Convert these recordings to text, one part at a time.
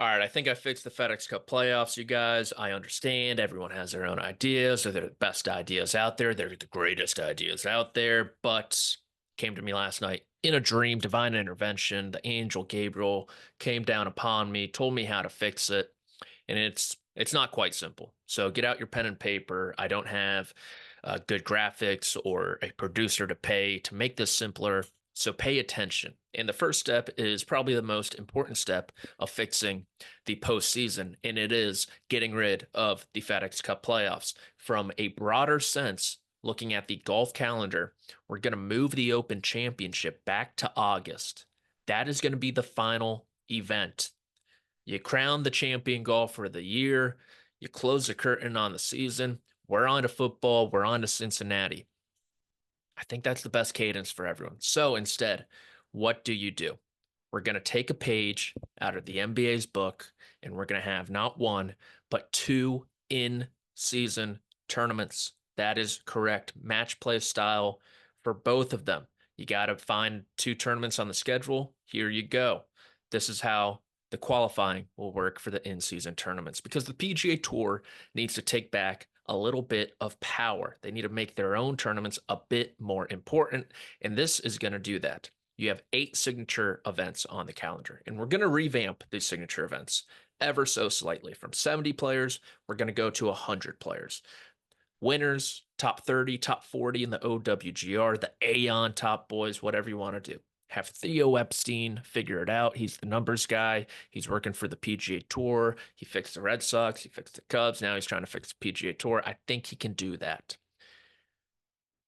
All right, I think I fixed the FedEx Cup playoffs, you guys. I understand everyone has their own ideas, or they're the best ideas out there. They're the greatest ideas out there, but came to me last night in a dream, divine intervention. The angel Gabriel came down upon me, told me how to fix it, and it's not quite simple. So get out your pen and paper. I don't have good graphics or a producer to pay to make this simpler. So pay attention. And the first step is probably the most important step of fixing the postseason, and it is getting rid of the FedEx Cup playoffs. From a broader sense, looking at the golf calendar, we're going to move the Open Championship back to August. That is going to be the final event. You crown the champion golfer of the year. You close the curtain on the season. We're on to football. We're on to Cincinnati. I think that's the best cadence for everyone. So instead, what do you do? We're going to take a page out of the NBA's book, and we're going to have not one, but two in-season tournaments. That is correct. Match play style for both of them. You got to find two tournaments on the schedule. Here you go. This is how the qualifying will work for the in-season tournaments because the PGA Tour needs to take back a little bit of power. They need to make their own tournaments a bit more important, and this is going to do that. You have 8 signature events on the calendar, and we're going to revamp these signature events ever so slightly. From 70 players, we're going to go to 100 players. Winners, top 30, top 40 in the OWGR, the Aon top boys, whatever you want to do. Have Theo Epstein figure it out. He's the numbers guy. He's working for the PGA Tour. He fixed the Red Sox. He fixed the Cubs. Now he's trying to fix the PGA Tour. I think he can do that.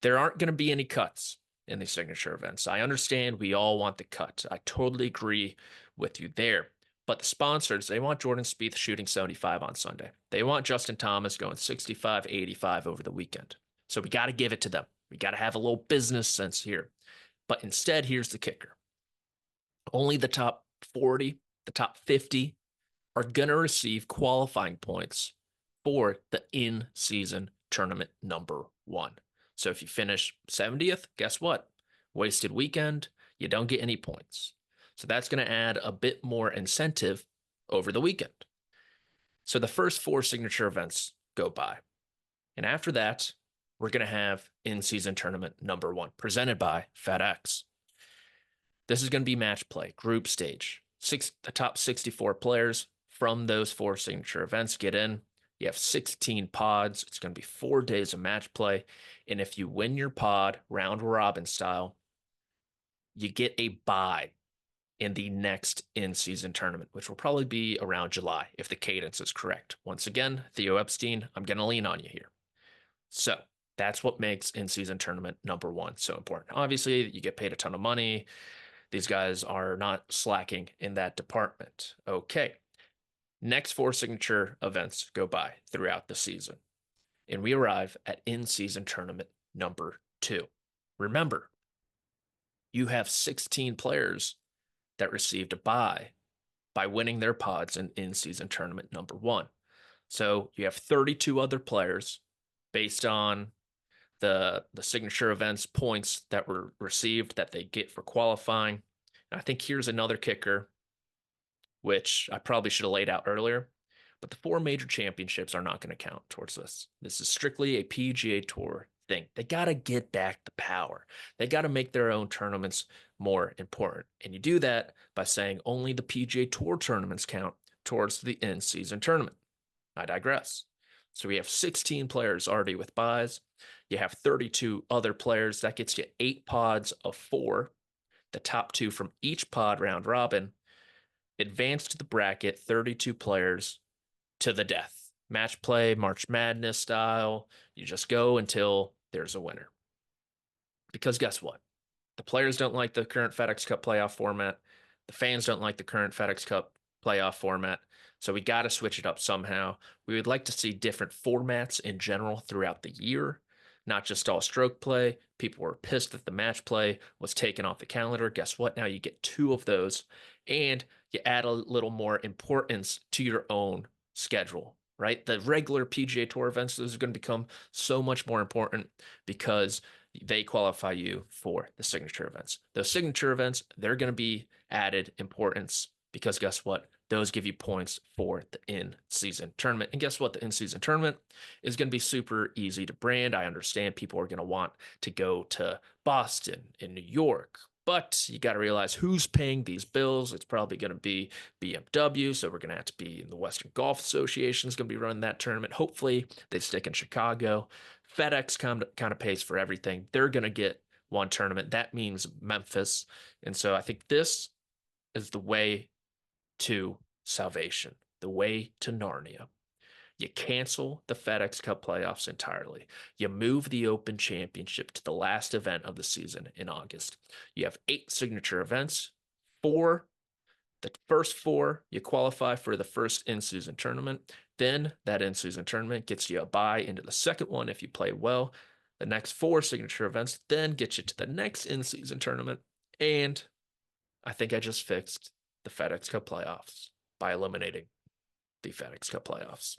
There aren't going to be any cuts in the signature events. I understand we all want the cut. I totally agree with you there. But the sponsors, they want Jordan Spieth shooting 75 on Sunday. They want Justin Thomas going 65, 85 over the weekend. So we got to give it to them. We got to have a little business sense here. But instead, here's the kicker. Only the top 40, the top 50 are going to receive qualifying points for the in-season tournament number 1. So if you finish 70th, guess what? Wasted weekend, you don't get any points. So that's going to add a bit more incentive over the weekend. So the first 4 signature events go by. And after that, we're going to have in-season tournament number 1 presented by FedEx. This is going to be match play, group stage. The top 64 players from those 4 signature events get in. You have 16 pods. It's going to be 4 days of match play. And if you win your pod round robin style, you get a bye in the next in-season tournament, which will probably be around July if the cadence is correct. Once again, Theo Epstein, I'm going to lean on you here. So that's what makes in-season tournament number 1 so important. Obviously, you get paid a ton of money. These guys are not slacking in that department. Okay. Next 4 signature events go by throughout the season, and we arrive at in-season tournament number 2. Remember, you have 16 players that received a bye by winning their pods in season tournament number 1. So you have 32 other players based on the signature events points that were received that they get for qualifying. And I think here's another kicker, which I probably should have laid out earlier, but the 4 major championships are not going to count towards this. This is strictly a PGA Tour thing. They got to get back the power. They got to make their own tournaments more important. And you do that by saying only the PGA Tour tournaments count towards the in-season tournament. I digress. So we have 16 players already with buys. You have 32 other players. That gets you 8 pods of 4. The top 2 from each pod round robin advance to the bracket, 32 players to the death. Match play, March Madness style. You just go until there's a winner. Because guess what? The players don't like the current FedEx Cup playoff format. The fans don't like the current FedEx Cup playoff format. So we got to switch it up somehow. We would like to see different formats in general throughout the year, not just all stroke play. People were pissed that the match play was taken off the calendar. Guess what? Now you get 2 of those, and you add a little more importance to your own schedule, right? The regular PGA Tour events, those are going to become so much more important because they qualify you for the signature events. Those signature events, they're going to be added importance because guess what? those give you points for the in-season tournament. And guess what? The in-season tournament is going to be super easy to brand. I understand people are going to want to go to Boston and New York, but you got to realize who's paying these bills. It's probably going to be BMW, so we're going to have to be in the Western Golf Association is going to be running that tournament. Hopefully, they stick in Chicago. FedEx kind of pays for everything. They're going to get one tournament. That means Memphis. And so I think this is the way to salvation, the way to Narnia. You cancel the FedEx Cup playoffs entirely. You move the Open Championship to the last event of the season in August. You have 8 signature events. The first 4, you qualify for the first in-season tournament. Then that in-season tournament gets you a bye into the second one if you play well. The next 4 signature events then get you to the next in-season tournament. And I think I just fixed the FedEx Cup playoffs by eliminating the FedEx Cup playoffs.